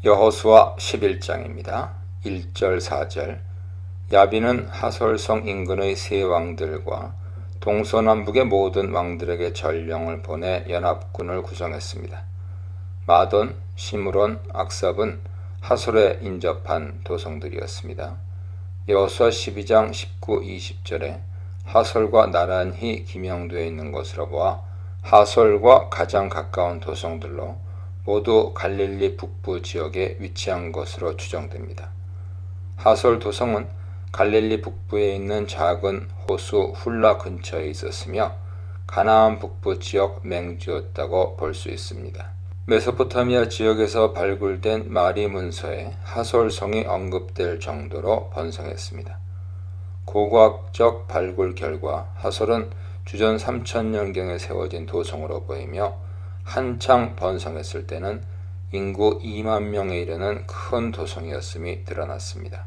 여호수아 11장입니다. 1절 4절. 야빈은 하솔성 인근의 세 왕들과 동서남북의 모든 왕들에게 전령을 보내 연합군을 구성했습니다. 마돈, 시므론, 악삽은 하솔에 인접한 도성들이었습니다. 여호수아 12장 19, 20절에 하솔과 나란히 기명되어 있는 것으로 보아 하솔과 가장 가까운 도성들로 모두 갈릴리 북부 지역에 위치한 것으로 추정됩니다. 하솔 도성은 갈릴리 북부에 있는 작은 호수 훌라 근처에 있었으며 가나안 북부 지역 맹지였다고 볼 수 있습니다. 메소포타미아 지역에서 발굴된 마리 문서에 하솔성이 언급될 정도로 번성했습니다. 고고학적 발굴 결과 하솔은 주전 3000년경에 세워진 도성으로 보이며 한창 번성했을 때는 인구 2만 명에 이르는 큰 도성이었음이 드러났습니다.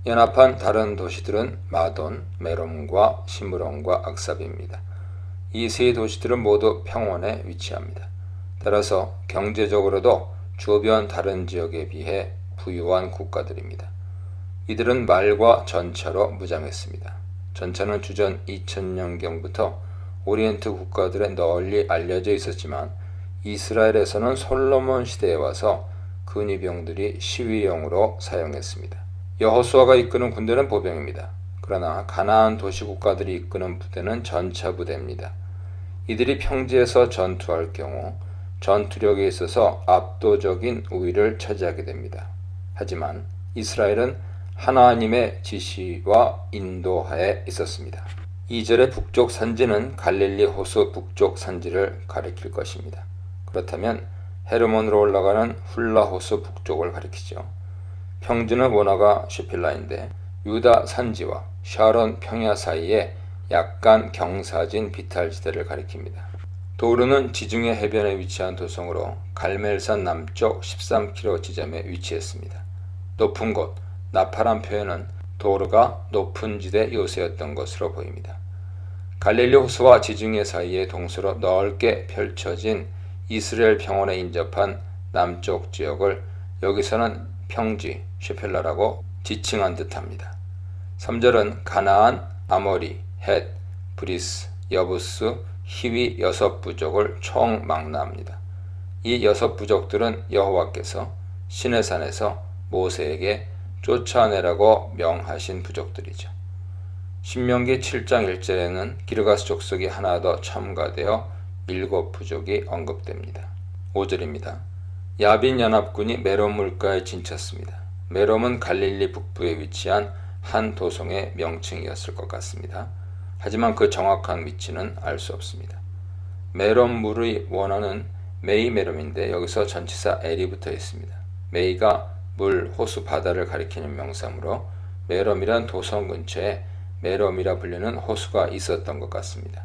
연합한 다른 도시들은 마돈, 메롬과 시므론과 악삽입니다. 이 세 도시들은 모두 평원에 위치합니다. 따라서 경제적으로도 주변 다른 지역에 비해 부유한 국가들입니다. 이들은 말과 전차로 무장했습니다. 전차는 주전 2000년경부터 오리엔트 국가들에 널리 알려져 있었지만 이스라엘에서는 솔로몬 시대에 와서 근위병들이 시위용으로 사용했습니다. 여호수아가 이끄는 군대는 보병입니다. 그러나 가나안 도시 국가들이 이끄는 부대는 전차 부대입니다. 이들이 평지에서 전투할 경우 전투력에 있어서 압도적인 우위를 차지하게 됩니다. 하지만 이스라엘은 하나님의 지시와 인도하에 있었습니다. 2절의 북쪽 산지는 갈릴리 호수 북쪽 산지를 가리킬 것입니다. 그렇다면 헤르몬으로 올라가는 훌라 호수 북쪽을 가리키죠. 평지는 원화가 슈필라인데 유다 산지와 샤론 평야 사이에 약간 경사진 비탈지대를 가리킵니다. 도르는 지중해 해변에 위치한 도성으로 갈멜산 남쪽 13km 지점에 위치했습니다. 높은 곳, 나파란 표현은 도르가 높은 지대 요새였던 것으로 보입니다. 갈릴리 호수와 지중해 사이에 동서로 넓게 펼쳐진 이스라엘 평원에 인접한 남쪽 지역을 여기서는 평지, 쉐펠라라고 지칭한 듯합니다. 3절은 가나안, 아모리, 헷, 브리스, 여부스, 히위 6부족을 총망라합니다. 이 6부족들은 여호와께서 시내산에서 모세에게 쫓아내라고 명하신 부족들이죠. 신명기 7장 1절에는 기르가스 족속이 하나 더 첨가되어 7부족이 언급됩니다. 5절입니다. 야빈 연합군이 메롬 물가에 진쳤습니다. 메롬은 갈릴리 북부에 위치한 한 도성의 명칭이었을 것 같습니다. 하지만 그 정확한 위치는 알 수 없습니다. 메롬 물의 원어는 메이 메롬인데 여기서 전치사 엘이 붙어 있습니다. 메이가 물, 호수, 바다를 가리키는 명사므로 메롬이란 도성 근처에 메롬이라 불리는 호수가 있었던 것 같습니다.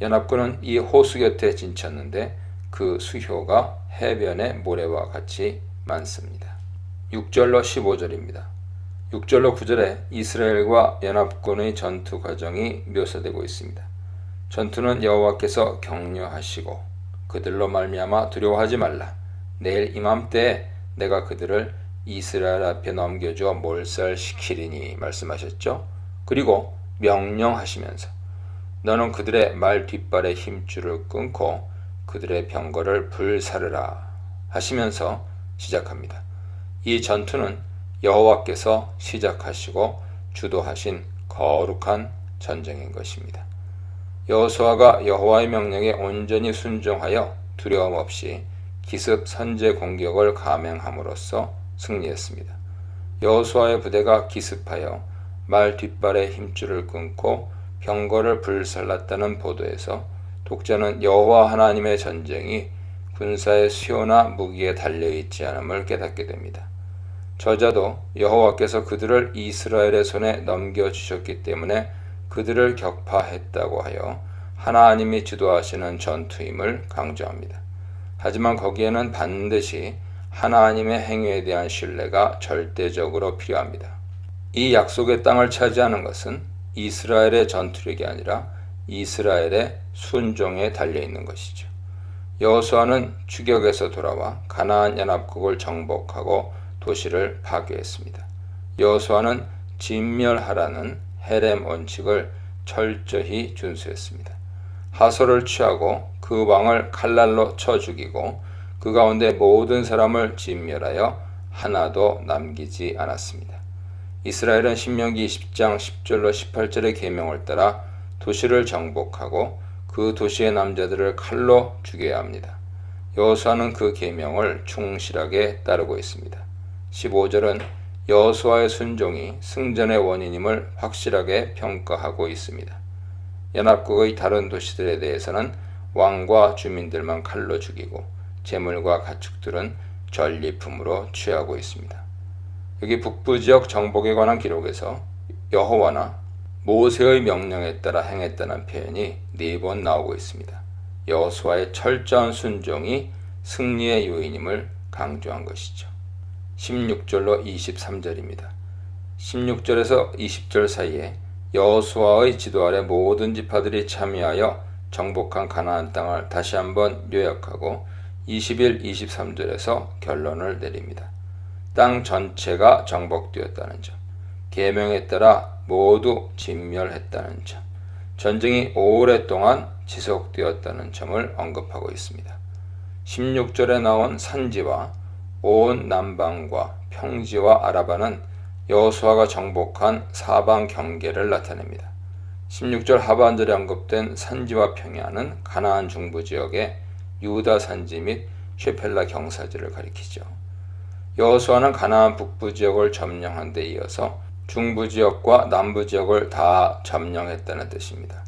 연합군은 이 호수 곁에 진쳤는데 그 수효가 해변의 모래와 같이 많습니다. 6절로 15절입니다. 6절로 9절에 이스라엘과 연합군의 전투 과정이 묘사되고 있습니다. 전투는 여호와께서 격려하시고 그들로 말미암아 두려워하지 말라. 내일 이맘때에 내가 그들을 이스라엘 앞에 넘겨주어 몰살시키리니 말씀하셨죠. 그리고 명령하시면서 너는 그들의 말 뒷발의 힘줄을 끊고 그들의 병거를 불사르라 하시면서 시작합니다. 이 전투는 여호와께서 시작하시고 주도하신 거룩한 전쟁인 것입니다. 여호수아가 여호와의 명령에 온전히 순종하여 두려움 없이 기습 선제 공격을 감행함으로써 승리했습니다. 여호수아의 부대가 기습하여 말 뒷발의 힘줄을 끊고 병거를 불살랐다는 보도에서 독자는 여호와 하나님의 전쟁이 군사의 수요나 무기에 달려있지 않음을 깨닫게 됩니다. 저자도 여호와께서 그들을 이스라엘의 손에 넘겨주셨기 때문에 그들을 격파했다고 하여 하나님이 주도하시는 전투임을 강조합니다. 하지만 거기에는 반드시 하나님의 행위에 대한 신뢰가 절대적으로 필요합니다. 이 약속의 땅을 차지하는 것은 이스라엘의 전투력이 아니라 이스라엘의 순종에 달려있는 것이죠. 여호수아는 추격에서 돌아와 가나안 연합국을 정복하고 도시를 파괴했습니다. 여호수아는 진멸하라는 헤렘 원칙을 철저히 준수했습니다. 하솔을 취하고 그 왕을 칼날로 쳐 죽이고 그 가운데 모든 사람을 진멸하여 하나도 남기지 않았습니다. 이스라엘은 신명기 20장 10절로 18절의 계명을 따라 도시를 정복하고 그 도시의 남자들을 칼로 죽여야 합니다. 여호수아는 그 계명을 충실하게 따르고 있습니다. 15절은 여호수아의 순종이 승전의 원인임을 확실하게 평가하고 있습니다. 연합국의 다른 도시들에 대해서는 왕과 주민들만 칼로 죽이고 재물과 가축들은 전리품으로 취하고 있습니다. 여기 북부 지역 정복에 관한 기록에서 여호와나 모세의 명령에 따라 행했다는 표현이 4번 나오고 있습니다. 여호수아의 철저한 순종이 승리의 요인임을 강조한 것이죠. 16절로 23절입니다. 16절에서 20절 사이에 여호수아의 지도 아래 모든 지파들이 참여하여 정복한 가나안 땅을 다시 한번 요약하고 21, 23절에서 결론을 내립니다. 땅 전체가 정복되었다는 점, 계명에 따라 모두 진멸했다는 점, 전쟁이 오랫동안 지속되었다는 점을 언급하고 있습니다. 16절에 나온 산지와 온 남방과 평지와 아라바는 여호수아가 정복한 사방 경계를 나타냅니다. 16절 하반절에 언급된 산지와 평야는 가나안 중부 지역의 유다 산지 및 쉐펠라 경사지를 가리키죠. 여호수아는 가나안 북부 지역을 점령한 데 이어서 중부 지역과 남부 지역을 다 점령했다는 뜻입니다.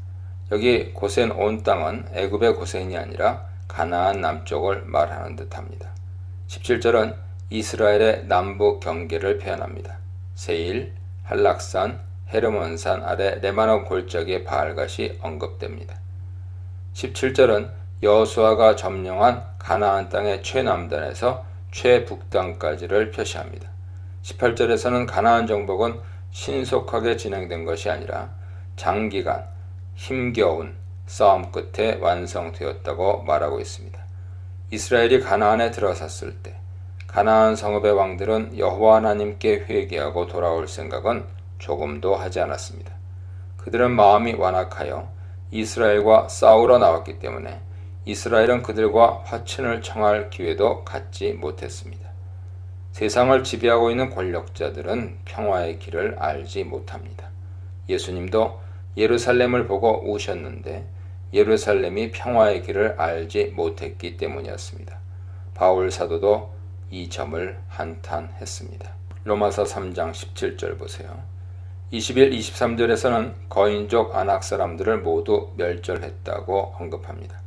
여기 고센 온 땅은 애굽의 고센이 아니라 가나안 남쪽을 말하는 듯합니다. 17절은 이스라엘의 남북 경계를 표현합니다. 세일, 한락산, 헤르몬산 아래 레바논 골짜기의 바알갓이 언급됩니다. 17절은 여호수아가 점령한 가나안 땅의 최남단에서 최북단까지를 표시합니다. 18절에서는 가나안 정복은 신속하게 진행된 것이 아니라 장기간 힘겨운 싸움 끝에 완성되었다고 말하고 있습니다. 이스라엘이 가나안에 들어섰을 때 가나안 성읍의 왕들은 여호와 하나님께 회개하고 돌아올 생각은 조금도 하지 않았습니다. 그들은 마음이 완악하여 이스라엘과 싸우러 나왔기 때문에 이스라엘은 그들과 화친을 청할 기회도 갖지 못했습니다. 세상을 지배하고 있는 권력자들은 평화의 길을 알지 못합니다. 예수님도 예루살렘을 보고 우셨는데 예루살렘이 평화의 길을 알지 못했기 때문이었습니다. 바울 사도도 이 점을 한탄했습니다. 로마서 3장 17절 보세요. 21, 23절에서는 거인족 아낙 사람들을 모두 멸절했다고 언급합니다.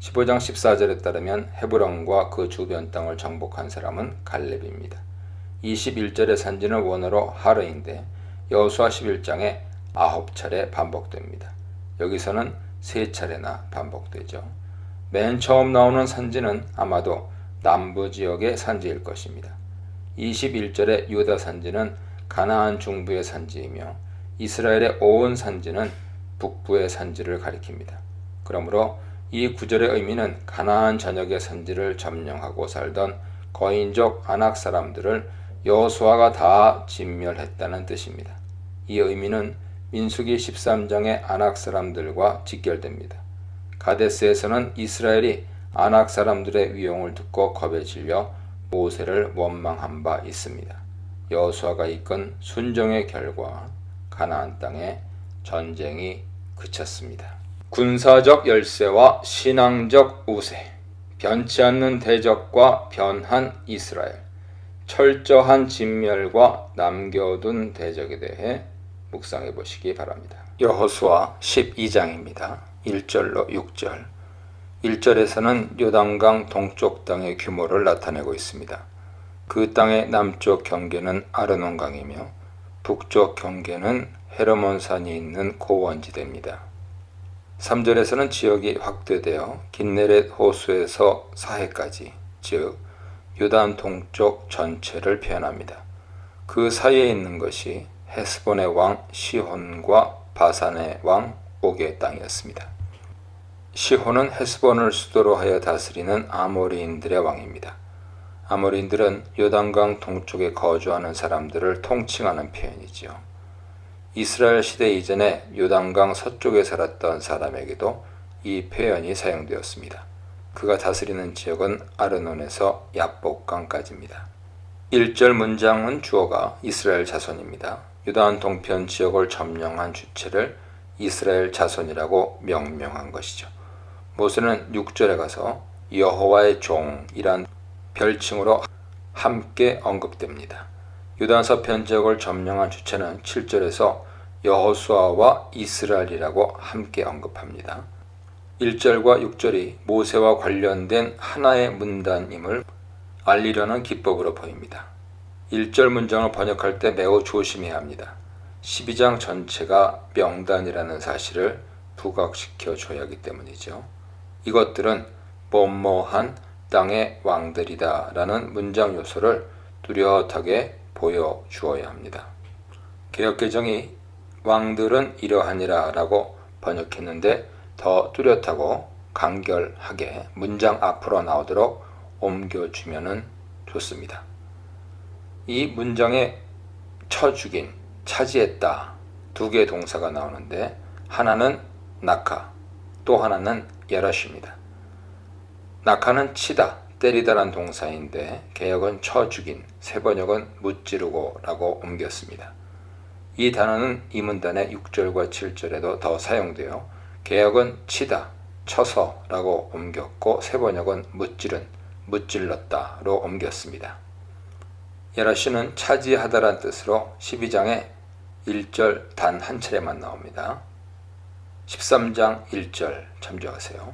15장 14절에 따르면 헤브론과 그 주변 땅을 정복한 사람은 갈렙입니다. 21절의 산지는 원어로 하르인데 여호수아 11장에 9차례 반복됩니다. 여기서는 3차례나 반복되죠. 맨 처음 나오는 산지는 아마도 남부 지역의 산지일 것입니다. 21절의 유다 산지는 가나안 중부의 산지이며 이스라엘의 온 산지는 북부의 산지를 가리킵니다. 그러므로 이 구절의 의미는 가나안 전역의 산지를 점령하고 살던 거인족 아낙 사람들을 여호수아가 다 진멸했다는 뜻입니다. 이 의미는 민수기 13장의 아낙 사람들과 직결됩니다. 가데스에서는 이스라엘이 아낙 사람들의 위용을 듣고 겁에 질려 모세를 원망한 바 있습니다. 여호수아가 이끈 순종의 결과 가나안 땅에 전쟁이 그쳤습니다. 군사적 열세와 신앙적 우세, 변치 않는 대적과 변한 이스라엘, 철저한 진멸과 남겨둔 대적에 대해 묵상해 보시기 바랍니다. 여호수아 12장입니다. 1절로 6절. 1절에서는 요단강 동쪽 땅의 규모를 나타내고 있습니다. 그 땅의 남쪽 경계는 아르논강이며 북쪽 경계는 헤르몬산이 있는 고원지대입니다. 3절에서는 지역이 확대되어 긴네렛 호수에서 사해까지, 즉 요단 동쪽 전체를 표현합니다. 그 사이에 있는 것이 헤스본의 왕 시혼과 바산의 왕 옥의 땅이었습니다. 시혼은 헤스본을 수도로 하여 다스리는 아모리인들의 왕입니다. 아모리인들은 요단강 동쪽에 거주하는 사람들을 통칭하는 표현이지요. 이스라엘 시대 이전에 요단강 서쪽에 살았던 사람에게도 이 표현이 사용되었습니다. 그가 다스리는 지역은 아르논에서 야복강까지입니다. 1절 문장은 주어가 이스라엘 자손입니다. 요단 동편 지역을 점령한 주체를 이스라엘 자손이라고 명명한 것이죠. 모세는 6절에 가서 여호와의 종이란 별칭으로 함께 언급됩니다. 요단 서편 지역을 점령한 주체는 7절에서 여호수아와 이스라엘이라고 함께 언급합니다. 1절과 6절이 모세와 관련된 하나의 문단임을 알리려는 기법으로 보입니다. 1절 문장을 번역할 때 매우 조심해야 합니다. 12장 전체가 명단이라는 사실을 부각시켜 줘야 하기 때문이죠. 이것들은 뭐뭐한 땅의 왕들이다 라는 문장 요소를 뚜렷하게 보여주어야 합니다. 개역개정이 왕들은 이러하니라 라고 번역했는데 더 뚜렷하고 간결하게 문장 앞으로 나오도록 옮겨주면 좋습니다. 이 문장에 쳐 죽인, 차지했다 두 개의 동사가 나오는데 하나는 낙하, 또 하나는 야라시입니다. 낙하는 치다, 때리다란 동사인데 개역은 쳐 죽인, 세번역은 무찌르고 라고 옮겼습니다. 이 단어는 이 문단의 6절과 7절에도 더 사용되어 개역은 치다, 쳐서 라고 옮겼고 세번역은 무찌른, 무찔렀다로 옮겼습니다. 야라시는 차지하다란 뜻으로 12장에 1절 단 한 차례만 나옵니다. 13장 1절 참조하세요.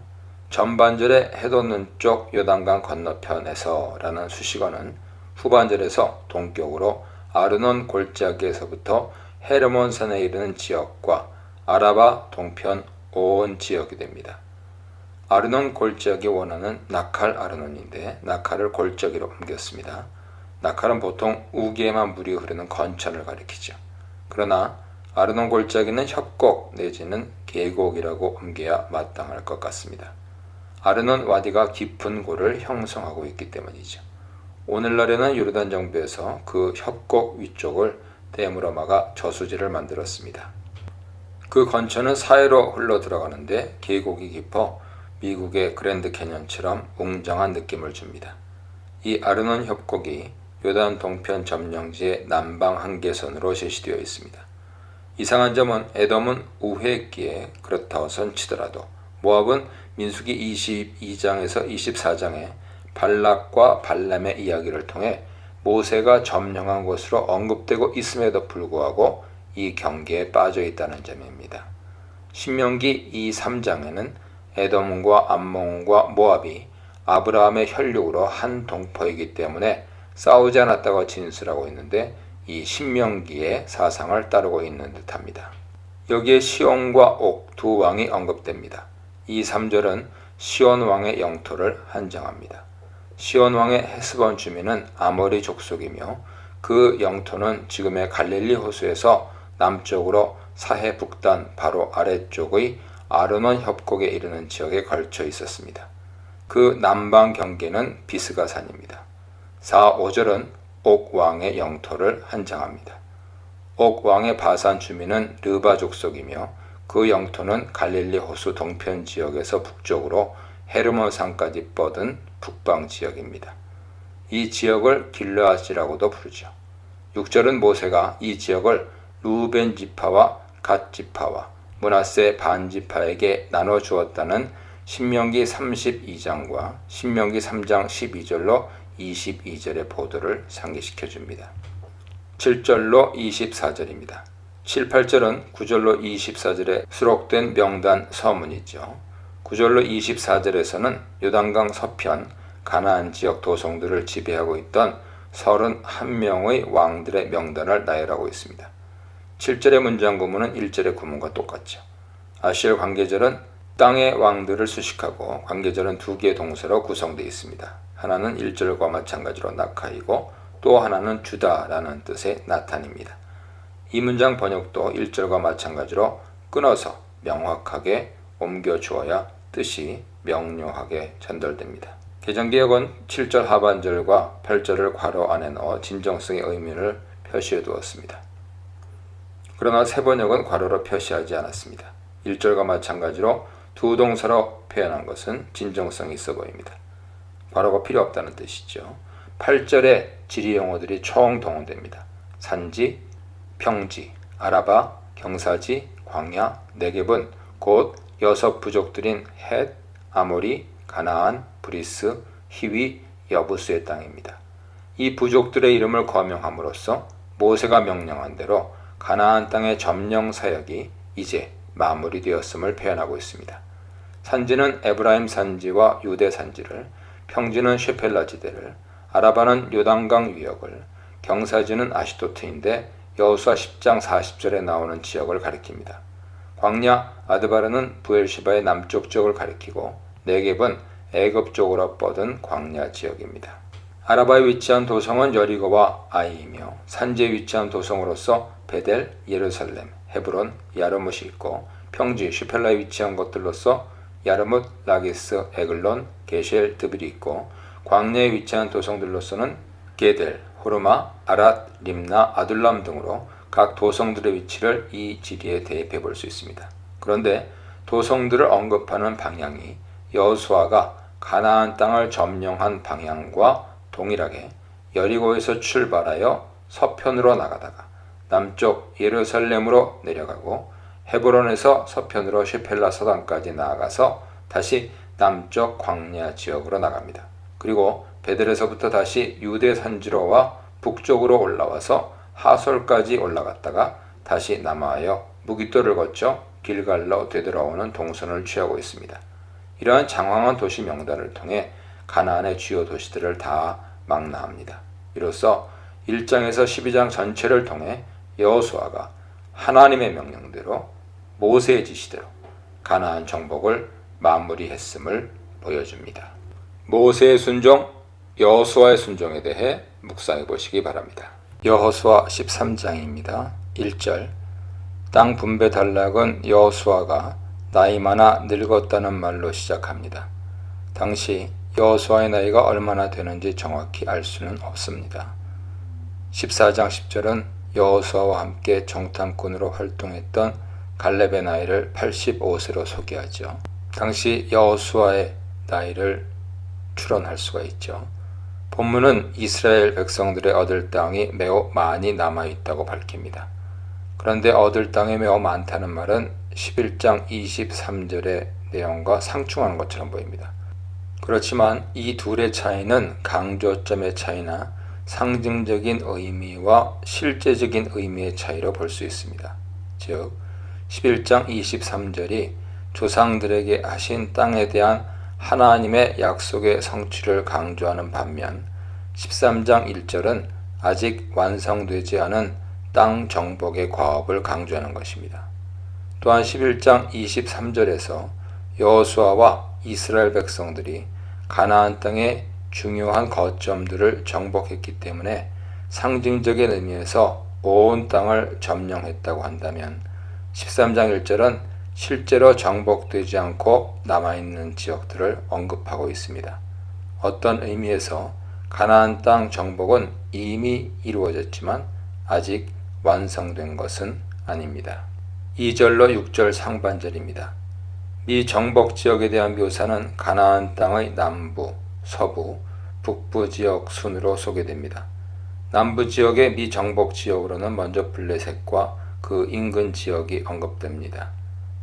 전반절에 해돋는 쪽 요단강 건너편에서 라는 수식어는 후반절에서 동격으로 아르논 골짜기에서부터 헤르몬 산에 이르는 지역과 아라바 동편 온 지역이 됩니다. 아르논 골짜기 원어는 나칼 아르논인데 나칼을 골짜기로 옮겼습니다. 나칼은 보통 우기에만 물이 흐르는 건천을 가리키죠. 그러나 아르논 골짜기는 협곡 내지는 계곡이라고 옮겨야 마땅할 것 같습니다. 아르논 와디가 깊은 골을 형성하고 있기 때문이죠. 오늘날에는 요르단 정부에서 그 협곡 위쪽을 댐으로 막아 저수지를 만들었습니다. 그 건천은 사해로 흘러 들어가는데 계곡이 깊어 미국의 그랜드 캐년처럼 웅장한 느낌을 줍니다. 이 아르논 협곡이 요단 동편 점령지의 남방 한계선으로 제시되어 있습니다. 이상한 점은 에돔은 우회기에 그렇다고 선치더라도 모압은 민수기 22장에서 24장에 발락과 발람의 이야기를 통해 모세가 점령한 곳으로 언급되고 있음에도 불구하고 이 경계에 빠져 있다는 점입니다. 신명기 23장에는 에돔과 암몬과 모압이 아브라함의 혈육으로 한 동포이기 때문에 싸우지 않았다고 진술하고 있는데 이 신명기의 사상을 따르고 있는 듯합니다. 여기에 시온과 옥 두 왕이 언급됩니다. 이 3절은 시온 왕의 영토를 한정합니다. 시온 왕의 헤스본 주민은 아모리 족속이며 그 영토는 지금의 갈릴리 호수에서 남쪽으로 사해 북단 바로 아래쪽의 아르논 협곡에 이르는 지역에 걸쳐 있었습니다. 그 남방 경계는 비스가산입니다. 4, 5절은 옥 왕의 영토를 한정합니다. 옥 왕의 바산 주민은 르바 족속이며 그 영토는 갈릴리 호수 동편 지역에서 북쪽으로 헤르몬 산까지 뻗은 북방 지역입니다. 이 지역을 길르앗이라고도 부르죠. 6절은 모세가 이 지역을 루벤 지파와 갓 지파와 므낫세 반 지파에게 나눠 주었다는 신명기 32장과 신명기 3장 12절로 22절의 보도를 상기시켜 줍니다. 7절로 24절입니다. 7, 8절은 9절로 24절에 수록된 명단 서문이죠. 9절로 24절에서는 요단강 서편 가나안 지역 도성들을 지배하고 있던 31명의 왕들의 명단을 나열하고 있습니다. 7절의 문장 구문은 1절의 구문과 똑같죠. 아시엘 관계절은 땅의 왕들을 수식하고 관계절은 두 개의 동사로 구성되어 있습니다. 하나는 1절과 마찬가지로 낙하이고 또 하나는 주다라는 뜻의 나탄입니다. 이 문장 번역도 1절과 마찬가지로 끊어서 명확하게 옮겨주어야 뜻이 명료하게 전달됩니다. 개정개혁은 7절 하반절과 8절을 괄호 안에 넣어 진정성의 의미를 표시해 두었습니다. 그러나 세번역은 괄호로 표시하지 않았습니다. 1절과 마찬가지로 두 동사로 표현한 것은 진정성이 있어 보입니다. 괄호가 필요 없다는 뜻이죠. 8절에 지리 용어들이 총동원됩니다. 산지, 평지, 아라바, 경사지, 광야, 네겝은 곧 6 부족들인 헷, 아모리, 가나안, 브리스, 히위, 여부스의 땅입니다. 이 부족들의 이름을 거명함으로써 모세가 명령한 대로 가나안 땅의 점령 사역이 이제 마무리되었음을 표현하고 있습니다. 산지는 에브라임 산지와 유대 산지를, 평지는 쉐펠라 지대를, 아라바는 요단강 위역을, 경사지는 아시도트인데 여호수아 10장 40절에 나오는 지역을 가리킵니다. 광야 아드바르는 부엘시바의 남쪽 지역을 가리키고 네겝은 애굽 쪽으로 뻗은 광야 지역입니다. 아라바에 위치한 도성은 여리고와 아이이며 산지에 위치한 도성으로서 베델, 예루살렘, 헤브론, 야르뭇이 있고 평지 슈펠라에 위치한 것들로서 야르뭇, 라기스, 에글론, 게셀, 드빌이 있고 광야에 위치한 도성들로서는 게델, 호르마, 아랏, 림나, 아둘람 등으로 각 도성들의 위치를 이 지리에 대입해 볼 수 있습니다. 그런데 도성들을 언급하는 방향이 여호수아가 가나안 땅을 점령한 방향과 동일하게 여리고에서 출발하여 서편으로 나가다가 남쪽 예루살렘으로 내려가고 헤브론에서 서편으로 쉐펠라 서단까지 나아가서 다시 남쪽 광야 지역으로 나갑니다. 그리고 베델에서부터 다시 유대 산지로와 북쪽으로 올라와서 하솔까지 올라갔다가 다시 남하하여 무깃돌을 거쳐 길갈로 되돌아오는 동선을 취하고 있습니다. 이러한 장황한 도시 명단을 통해 가나안의 주요 도시들을 다 망라합니다. 이로써 1장에서 12장 전체를 통해 여호수아가 하나님의 명령대로 모세의 지시대로 가나안 정복을 마무리했음을 보여줍니다. 모세의 순종, 여호수아의 순종에 대해 묵상해 보시기 바랍니다. 여호수아 13장입니다. 1절 땅 분배 단락은 여호수아가 나이 많아 늙었다는 말로 시작합니다. 당시 여호수아의 나이가 얼마나 되는지 정확히 알 수는 없습니다. 14장 10절은 여호수아와 함께 정탐꾼으로 활동했던 갈렙의 나이를 85세로 소개하죠. 당시 여호수아의 나이를 추론할 수가 있죠. 본문은 이스라엘 백성들의 얻을 땅이 매우 많이 남아있다고 밝힙니다. 그런데 얻을 땅이 매우 많다는 말은 11장 23절의 내용과 상충하는 것처럼 보입니다. 그렇지만 이 둘의 차이는 강조점의 차이나 상징적인 의미와 실제적인 의미의 차이로 볼 수 있습니다. 즉 11장 23절이 조상들에게 하신 땅에 대한 하나님의 약속의 성취를 강조하는 반면 13장 1절은 아직 완성되지 않은 땅 정복의 과업을 강조하는 것입니다. 또한 11장 23절에서 여호수아와 이스라엘 백성들이 가나안 땅의 중요한 거점들을 정복했기 때문에 상징적인 의미에서 온 땅을 점령했다고 한다면 13장 1절은 실제로 정복되지 않고 남아있는 지역들을 언급하고 있습니다. 어떤 의미에서 가나안 땅 정복은 이미 이루어졌지만 아직 완성된 것은 아닙니다. 2절로 6절 상반절입니다. 미 정복 지역에 대한 묘사는 가나안 땅의 남부, 서부, 북부 지역 순으로 소개됩니다. 남부 지역의 미 정복 지역으로는 먼저 블레셋과 그 인근 지역이 언급됩니다.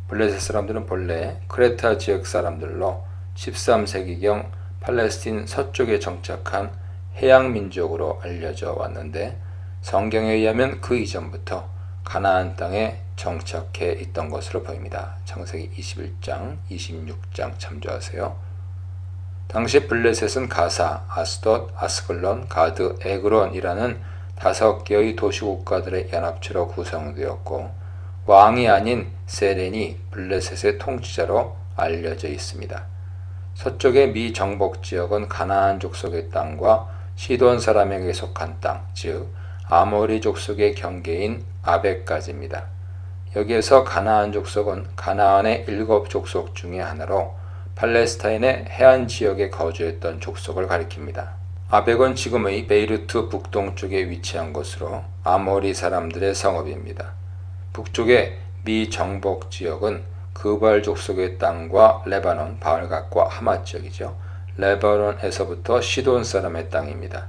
블레셋 사람들은 본래 크레타 지역 사람들로 13세기경 팔레스틴 서쪽에 정착한 해양 민족으로 알려져 왔는데 성경에 의하면 그 이전부터 가나안 땅에 정착해 있던 것으로 보입니다. 창세기 21장, 26장 참조하세요. 당시 블레셋은 가사, 아스돗, 아스글론, 가드, 에그론이라는 5개의 도시국가들의 연합체로 구성되었고 왕이 아닌 세렌이 블레셋의 통치자로 알려져 있습니다. 서쪽의 미 정복 지역은 가나안 족속의 땅과 시돈 사람에게 속한 땅, 즉 아모리 족속의 경계인 아벡까지입니다. 여기에서 가나안 족속은 가나안의 7 족속 중의 하나로 팔레스타인의 해안 지역에 거주했던 족속을 가리킵니다. 아벡은 지금의 베이루트 북동쪽에 위치한 곳으로 아모리 사람들의 성읍입니다. 북쪽의 미정복 지역은 그발 족속의 땅과 레바논, 바알갓과 하맛 지역이죠. 레바논에서부터 시돈 사람의 땅입니다.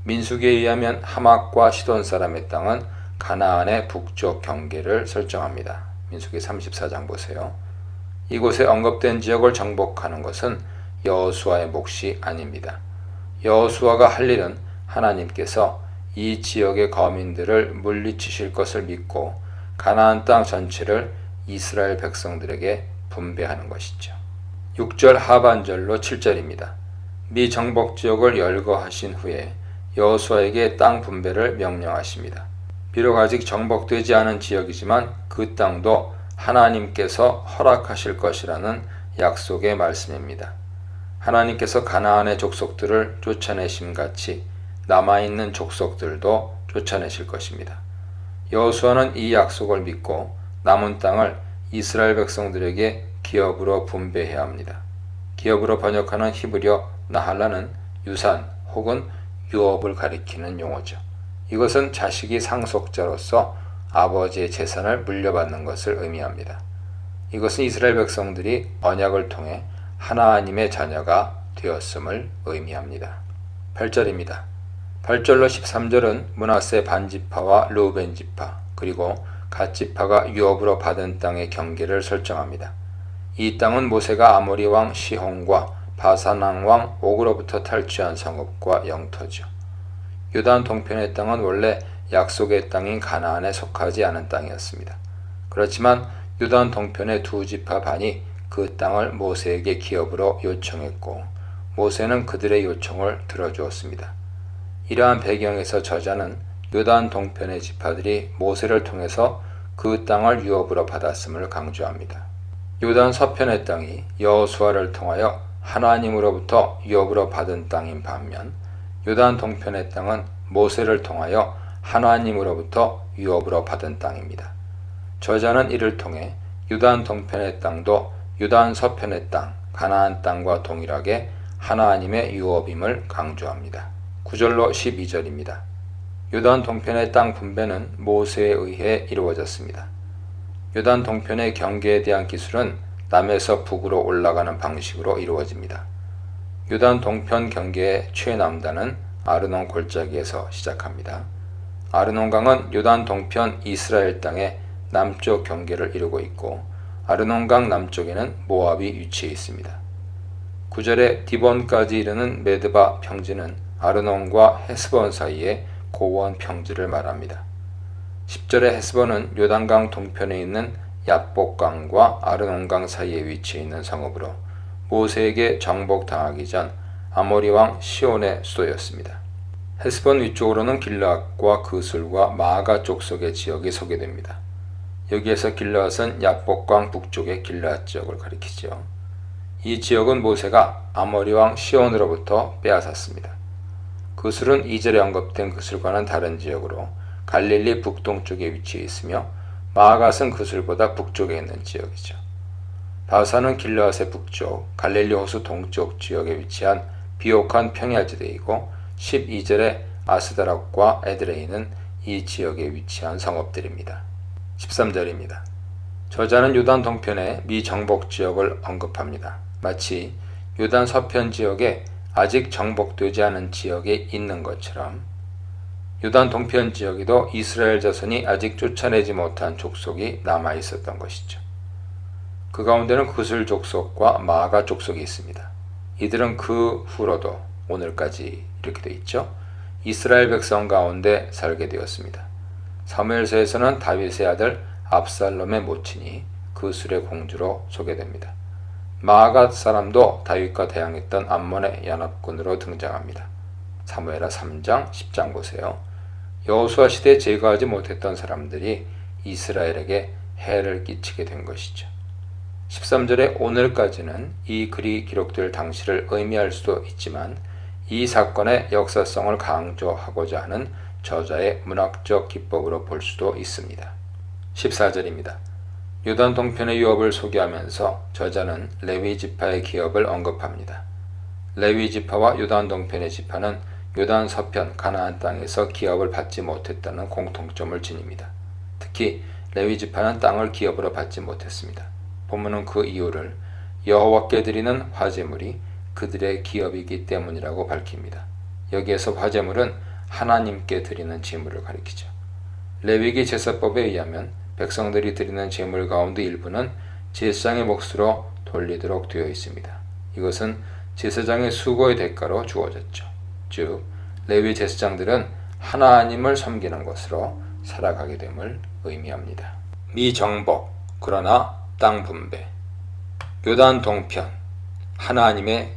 민수기에 의하면 하맛과 시돈 사람의 땅은 가나안의 북쪽 경계를 설정합니다. 민수기 34장 보세요. 이곳에 언급된 지역을 정복하는 것은 여호수아의 몫이 아닙니다. 여호수아가 할 일은 하나님께서 이 지역의 거민들을 물리치실 것을 믿고 가나안 땅 전체를 이스라엘 백성들에게 분배하는 것이죠. 6절 하반절로 7절입니다. 미정복 지역을 열거하신 후에 여호수아에게 땅 분배를 명령하십니다. 비록 아직 정복되지 않은 지역이지만 그 땅도 하나님께서 허락하실 것이라는 약속의 말씀입니다. 하나님께서 가나안의 족속들을 쫓아내심 같이 남아있는 족속들도 쫓아내실 것입니다. 여호수아는 이 약속을 믿고 남은 땅을 이스라엘 백성들에게 기업으로 분배해야 합니다. 기업으로 번역하는 히브리어 나할라는 유산 혹은 유업을 가리키는 용어죠. 이것은 자식이 상속자로서 아버지의 재산을 물려받는 것을 의미합니다. 이것은 이스라엘 백성들이 언약을 통해 하나님의 자녀가 되었음을 의미합니다. 8절입니다. 8절로 13절은 므낫세 반지파와 르우벤 지파 그리고 갓 지파가 유업으로 받은 땅의 경계를 설정합니다. 이 땅은 모세가 아모리 왕 시혼과 바산 왕 옥으로부터 탈취한 성읍과 영토죠. 요단 동편의 땅은 원래 약속의 땅인 가나안에 속하지 않은 땅이었습니다. 그렇지만 요단 동편의 두 지파 반이 그 땅을 모세에게 기업으로 요청했고 모세는 그들의 요청을 들어주었습니다. 이러한 배경에서 저자는 요단 동편의 지파들이 모세를 통해서 그 땅을 유업으로 받았음을 강조합니다. 요단 서편의 땅이 여호수아를 통하여 하나님으로부터 유업으로 받은 땅인 반면 요단 동편의 땅은 모세를 통하여 하나님으로부터 유업으로 받은 땅입니다. 저자는 이를 통해 요단 동편의 땅도 요단 서편의 땅, 가나안 땅과 동일하게 하나님의 유업임을 강조합니다. 9절로 12절입니다. 요단 동편의 땅 분배는 모세에 의해 이루어졌습니다. 요단 동편의 경계에 대한 기술은 남에서 북으로 올라가는 방식으로 이루어집니다. 요단 동편 경계의 최남단은 아르논 골짜기에서 시작합니다. 아르논강은 요단 동편 이스라엘 땅의 남쪽 경계를 이루고 있고 아르논강 남쪽에는 모압이 위치해 있습니다. 9절에 디본까지 이르는 메드바 평지는 아르논과 헤스본 사이의 고원 평지를 말합니다. 10절에 헤스본은 요단강 동편에 있는 얍복강과 아르논강 사이에 위치해 있는 성읍으로 모세에게 정복당하기 전 아모리 왕 시온의 수도였습니다. 헤스본 위쪽으로는 길르앗과 그술과 마아가 족속의 지역이 소개됩니다. 여기에서 길르앗은 얍복강 북쪽의 길르앗 지역을 가리키죠. 이 지역은 모세가 아모리 왕 시온으로부터 빼앗았습니다. 그술은 2절에 언급된 그술과는 다른 지역으로 갈릴리 북동쪽에 위치해 있으며 마아갓은 그술보다 북쪽에 있는 지역이죠. 바산은 길르앗의 북쪽, 갈릴리 호수 동쪽 지역에 위치한 비옥한 평야지대이고 12절에 아스다락과 에드레이는 이 지역에 위치한 성읍들입니다. 13절입니다. 저자는 요단 동편의 미정복 지역을 언급합니다. 마치 요단 서편 지역에 아직 정복되지 않은 지역에 있는 것처럼 요단 동편 지역에도 이스라엘 자손이 아직 쫓아내지 못한 족속이 남아 있었던 것이죠. 그 가운데는 그술 족속과 마아가 족속이 있습니다. 이들은 그 후로도 오늘까지 이렇게 되어 있죠. 이스라엘 백성 가운데 살게 되었습니다. 사무엘서에서는 다윗의 아들 압살롬의 모친이 그술의 공주로 소개됩니다. 마아갓 사람도 다윗과 대항했던 암몬의 연합군으로 등장합니다. 사무엘하 3장 10장 보세요. 여호수아 시대에 제거하지 못했던 사람들이 이스라엘에게 해를 끼치게 된 것이죠. 13절에 오늘까지는 이 글이 기록될 당시를 의미할 수도 있지만 이 사건의 역사성을 강조하고자 하는 저자의 문학적 기법으로 볼 수도 있습니다. 14절입니다. 요단 동편의 유업을 소개하면서 저자는 레위 지파의 기업을 언급합니다. 레위 지파와 요단 동편의 지파는 요단 서편 가나안 땅에서 기업을 받지 못했다는 공통점을 지닙니다. 특히 레위 지파는 땅을 기업으로 받지 못했습니다. 본문은 그 이유를 여호와께 드리는 화제물이 그들의 기업이기 때문이라고 밝힙니다. 여기에서 화제물은 하나님께 드리는 제물을 가리키죠. 레위기 제사법에 의하면 백성들이 드리는 제물 가운데 일부는 제사장의 몫으로 돌리도록 되어 있습니다. 이것은 제사장의 수고의 대가로 주어졌죠. 즉 레위 제사장들은 하나님을 섬기는 것으로 살아가게 됨을 의미합니다. 미정복 그러나 땅 분배. 요단 동편 하나님의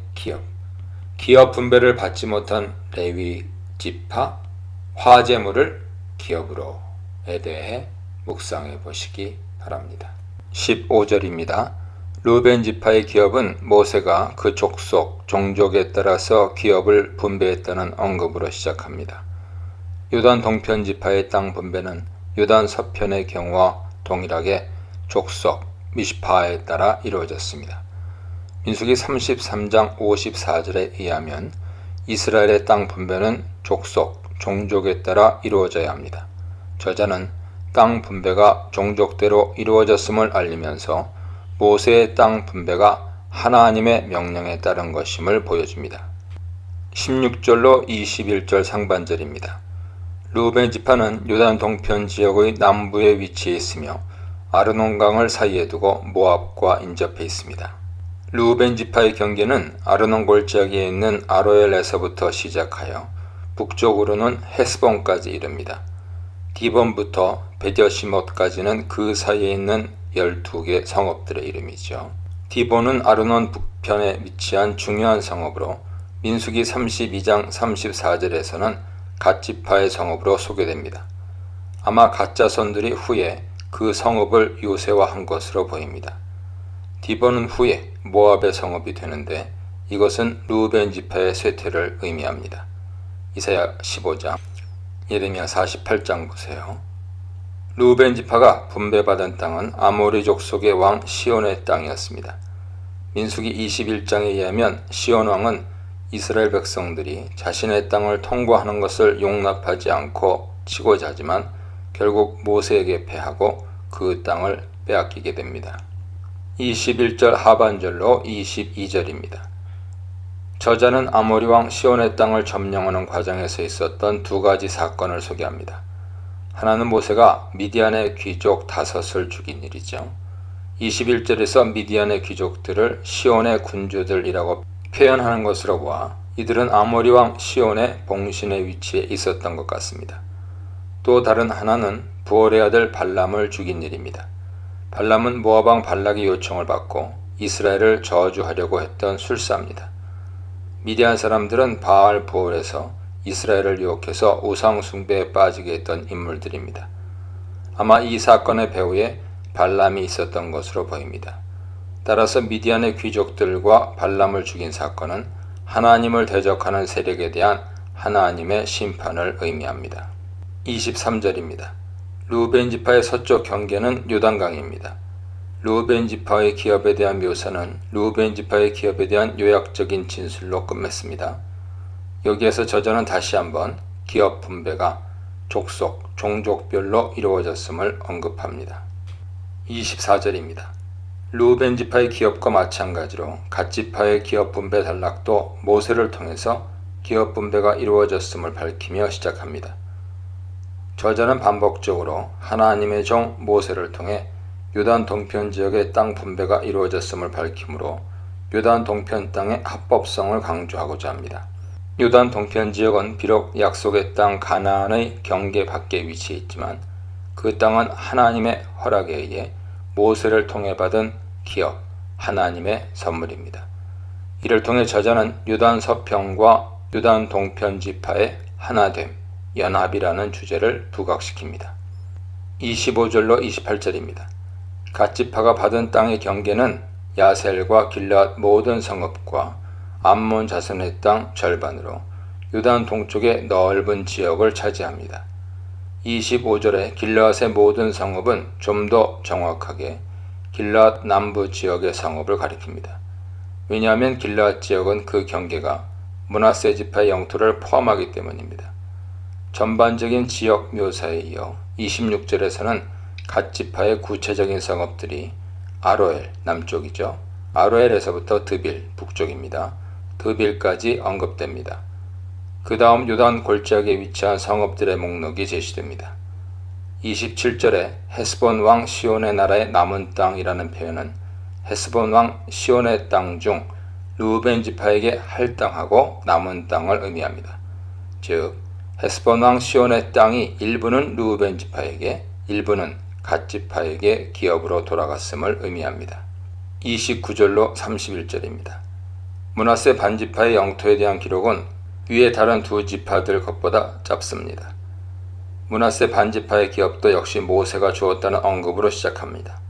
기업 분배를 받지 못한 레위 지파 화제물을 기업으로에 대해 묵상해 보시기 바랍니다. 15절입니다. 르우벤 지파의 기업은 모세가 그 족속, 종족에 따라서 기업을 분배했다는 언급으로 시작합니다. 요단 동편 지파의 땅 분배는 요단 서편의 경우와 동일하게 족속, 미시파에 따라 이루어졌습니다. 민수기 33장 54절에 의하면 이스라엘의 땅 분배는 족속, 종족에 따라 이루어져야 합니다. 저자는 땅 분배가 종족대로 이루어졌음을 알리면서 모세의 땅 분배가 하나님의 명령에 따른 것임을 보여줍니다. 16절로 21절 상반절입니다. 르우벤 지파는 요단 동편 지역의 남부에 위치해 있으며 아르논강을 사이에 두고 모압과 인접해 있습니다. 르우벤 지파의 경계는 아르논 골짜기에 있는 아로엘에서부터 시작하여 북쪽으로는 헤스본까지 이릅니다. 디본부터 베뎌시못까지는 그 사이에 있는 12개 성읍들의 이름이죠. 디본은 아르논 북편에 위치한 중요한 성읍으로 민수기 32장 34절에서는 갓 지파의 성읍으로 소개됩니다. 아마 갓 자손들이 후에 그 성읍을 요새화한 것으로 보입니다. 디본은 후에 모압의 성읍이 되는데 이것은 르우벤 지파의 쇠퇴를 의미합니다. 이사야 15장, 예레미야 48장 보세요. 르우벤 지파가 분배받은 땅은 아모리 족속의 왕 시온의 땅이었습니다. 민수기 21장에 의하면 시온 왕은 이스라엘 백성들이 자신의 땅을 통과하는 것을 용납하지 않고 치고자 하지만 결국 모세에게 패하고 그 땅을 빼앗기게 됩니다. 21절 하반절로 22절입니다. 저자는 아모리 왕 시온의 땅을 점령하는 과정에서 있었던 두 가지 사건을 소개합니다. 하나는 모세가 미디안의 귀족 5을 죽인 일이죠. 21절에서 미디안의 귀족들을 시온의 군주들이라고 표현하는 것으로 보아 이들은 아모리 왕 시온의 봉신의 위치에 있었던 것 같습니다. 또 다른 하나는 부올의 아들 발람을 죽인 일입니다. 발람은 모압 왕 발락의 요청을 받고 이스라엘을 저주하려고 했던 술사입니다. 미디안 사람들은 바알 부올에서 이스라엘을 유혹해서 우상 숭배에 빠지게 했던 인물들입니다. 아마 이 사건의 배후에 발람이 있었던 것으로 보입니다. 따라서 미디안의 귀족들과 발람을 죽인 사건은 하나님을 대적하는 세력에 대한 하나님의 심판을 의미합니다. 23절입니다. 르우벤 지파의 서쪽 경계는 요단강입니다. 르우벤 지파의 기업에 대한 묘사는 르우벤 지파의 기업에 대한 요약적인 진술로 끝맺습니다. 여기에서 저자는 다시 한번 기업 분배가 족속, 종족별로 이루어졌음을 언급합니다. 24절입니다. 르우벤 지파의 기업과 마찬가지로 갓 지파의 기업 분배 단락도 모세를 통해서 기업 분배가 이루어졌음을 밝히며 시작합니다. 저자는 반복적으로 하나님의 종 모세를 통해 요단 동편 지역의 땅 분배가 이루어졌음을 밝히므로 요단 동편 땅의 합법성을 강조하고자 합니다. 요단 동편 지역은 비록 약속의 땅 가나안의 경계 밖에 위치해 있지만 그 땅은 하나님의 허락에 의해 모세를 통해 받은 기업, 하나님의 선물입니다. 이를 통해 저자는 요단 서편과 요단 동편 지파의 하나됨, 연합이라는 주제를 부각시킵니다. 25절로 28절입니다. 갓 지파가 받은 땅의 경계는 야셀과 길앗 모든 성읍과 암몬 자손의 땅 절반으로 요단 동쪽의 넓은 지역을 차지합니다. 25절에 길앗의 모든 성읍은 좀 더 정확하게 길앗 남부 지역의 성읍을 가리킵니다. 왜냐하면 길앗 지역은 그 경계가 므낫세 지파의 영토를 포함하기 때문입니다. 전반적인 지역 묘사에 이어 26절에서는 갓 지파의 구체적인 성읍들이 아로엘 남쪽이죠. 아로엘에서부터 드빌 북쪽입니다. 드빌까지 언급됩니다. 그 다음 요단 골짜기에 위치한 성읍들의 목록이 제시됩니다. 27절에 헤스본 왕 시온의 나라의 남은 땅이라는 표현은 헤스본 왕 시온의 땅 중 르우벤 지파에게 할당하고 남은 땅을 의미합니다. 즉 헤스본 왕 시온의 땅이 일부는 르우벤 지파에게, 일부는 갓 지파에게 기업으로 돌아갔음을 의미합니다. 29절로 31절입니다. 므낫세 반지파의 영토에 대한 기록은 위의 다른 두 지파들 것보다 짧습니다. 므낫세 반지파의 기업도 역시 모세가 주었다는 언급으로 시작합니다.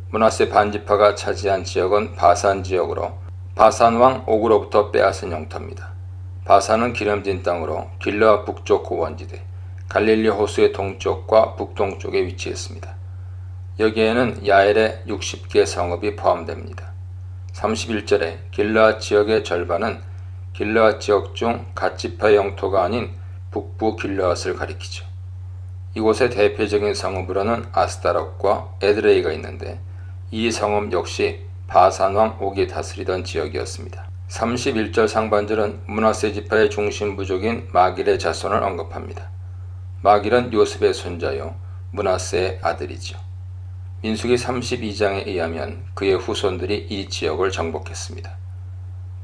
므낫세 반지파가 차지한 지역은 바산 지역으로 바산 왕 옥으로부터 빼앗은 영토입니다. 바산은 기름진 땅으로 길르앗 북쪽 고원지대, 갈릴리 호수의 동쪽과 북동쪽에 위치했습니다. 여기에는 야엘의 60개 성읍이 포함됩니다. 31절에 길르앗 지역의 절반은 길르앗 지역 중 갓 지파의 영토가 아닌 북부 길르앗을 가리키죠. 이곳의 대표적인 성읍으로는 아스타롯과 에드레이가 있는데 이 성읍 역시 바산왕 옥이 다스리던 지역이었습니다. 31절 상반절은 므낫세 지파의 중심 부족인 마길의 자손을 언급합니다. 마길은 요셉의 손자요 므낫세의 아들이죠. 민수기 32장에 의하면 그의 후손들이 이 지역을 정복했습니다.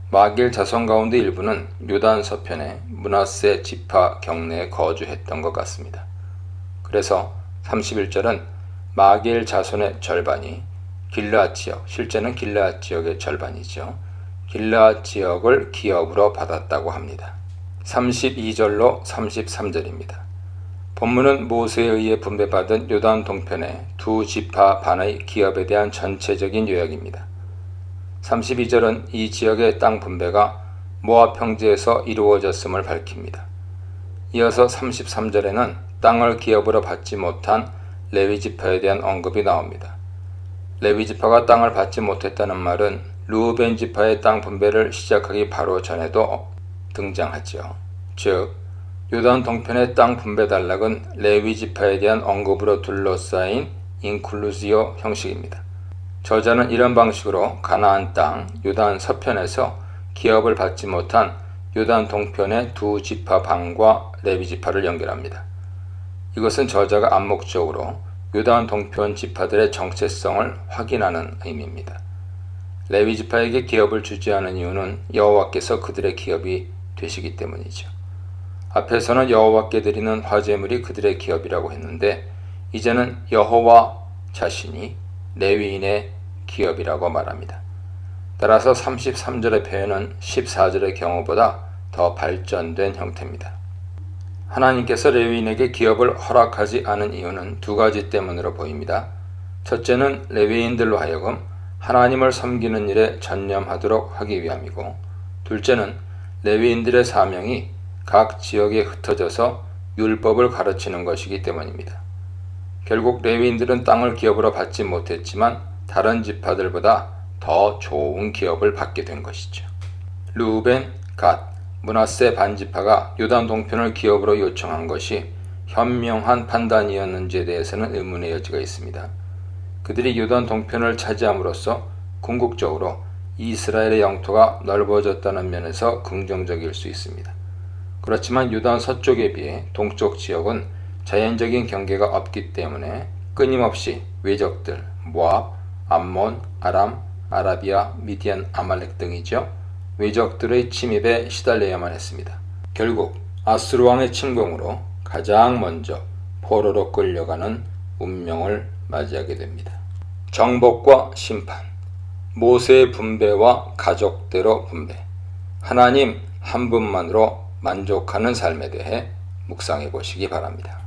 마길 자손 가운데 일부는 요단 서편에 므낫세 지파 경내에 거주했던 것 같습니다. 그래서 31절은 마길 자손의 절반이 길르앗 지역, 실제는 길르앗 지역의 절반이죠. 길르앗 지역을 기업으로 받았다고 합니다. 32절로 33절입니다. 본문은 모세에 의해 분배받은 요단 동편의 두 지파 반의 기업에 대한 전체적인 요약입니다. 32절은 이 지역의 땅 분배가 모압 평지에서 이루어졌음을 밝힙니다. 이어서 33절에는 땅을 기업으로 받지 못한 레위 지파에 대한 언급이 나옵니다. 레위 지파가 땅을 받지 못했다는 말은 르우벤 지파의 땅 분배를 시작하기 바로 전에도 등장하죠. 즉 요단 동편의 땅 분배 단락은 레위 지파에 대한 언급으로 둘러싸인 인클루지오 형식입니다. 저자는 이런 방식으로 가나안 땅 요단 서편에서 기업을 받지 못한 요단 동편의 두 지파 반과 레위 지파를 연결합니다. 이것은 저자가 암묵적으로 요단 동편 지파들의 정체성을 확인하는 의미입니다. 레위 지파에게 기업을 주지 않은 이유는 여호와께서 그들의 기업이 되시기 때문이죠. 앞에서는 여호와께 드리는 화제물이 그들의 기업이라고 했는데 이제는 여호와 자신이 레위인의 기업이라고 말합니다. 따라서 33절의 표현은 14절의 경우보다 더 발전된 형태입니다. 하나님께서 레위인에게 기업을 허락하지 않은 이유는 두 가지 때문으로 보입니다. 첫째는 레위인들로 하여금 하나님을 섬기는 일에 전념하도록 하기 위함이고, 둘째는 레위인들의 사명이 각 지역에 흩어져서 율법을 가르치는 것이기 때문입니다. 결국 레위인들은 땅을 기업으로 받지 못했지만 다른 지파들보다 더 좋은 기업을 받게 된 것이죠. 르우벤, 갓, 므낫세 반지파가 요단 동편을 기업으로 요청한 것이 현명한 판단이었는지에 대해서는 의문의 여지가 있습니다. 그들이 요단 동편을 차지함으로써 궁극적으로 이스라엘의 영토가 넓어졌다는 면에서 긍정적일 수 있습니다. 그렇지만 요단 서쪽에 비해 동쪽 지역은 자연적인 경계가 없기 때문에 끊임없이 외적들, 모압, 암몬, 아람, 아라비아, 미디안, 아말렉 등이죠. 외적들의 침입에 시달려야만 했습니다. 결국 아수르 왕의 침공으로 가장 먼저 포로로 끌려가는 운명을 맞이하게 됩니다. 정복과 심판, 모세의 분배와 가족대로 분배, 하나님 한 분만으로 만족하는 삶에 대해 묵상해 보시기 바랍니다.